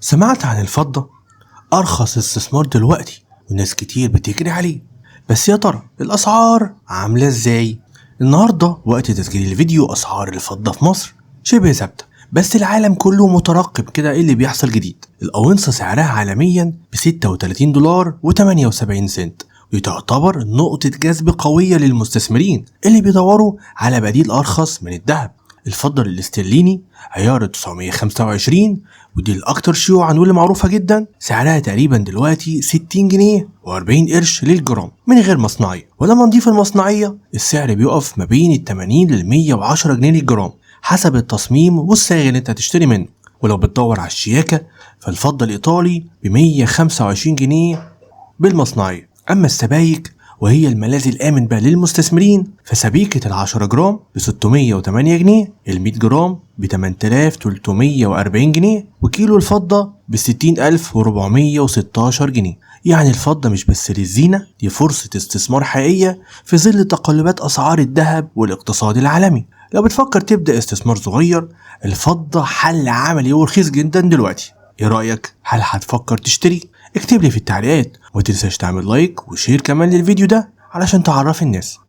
سمعت عن الفضة؟ أرخص استثمار دلوقتي وناس كتير بتجري عليه، بس يا ترى الأسعار عاملة إزاي؟ النهاردة وقت تسجيل الفيديو أسعار الفضة في مصر شبه ثابتة، بس العالم كله مترقب كده إيه اللي بيحصل جديد. الأونصة سعرها عالميا $36 و78 سنت، ودي تعتبر نقطة جذب قوية للمستثمرين اللي بيدوروا على بديل أرخص من الذهب. الفضة الاسترليني عيار 925، ودي الأكتر شيوعا واللي معروفة جدا، سعرها تقريبا دلوقتي 60 جنيه و40 قرش للجرام من غير مصنعية. ولما نضيف المصنعية السعر بيقف ما بين ال 80 لل 110 جنيه للجرام حسب التصميم والصاغ اللي انت هتشتري منه. ولو بتدور على الشياكة فالفضة الإيطالي ب 125 جنيه بالمصنعية. أما السبايك وهي الملاذ الآمن بقى للمستثمرين، فسبيكة ال10 جرام ب 608 جنيه، ال100 جرام ب 8340 جنيه، وكيلو الفضة ب 60416 جنيه. يعني الفضة مش بس للزينة، دي فرصة استثمار حقيقية في ظل تقلبات أسعار الذهب والاقتصاد العالمي. لو بتفكر تبدأ استثمار صغير، الفضة حل عملي ورخيص جدا دلوقتي. ايه رأيك؟ هل هتفكر تشتري؟ اكتب لي في التعليقات، ومتنساش تعمل لايك وشير كمان للفيديو ده علشان تعرف الناس.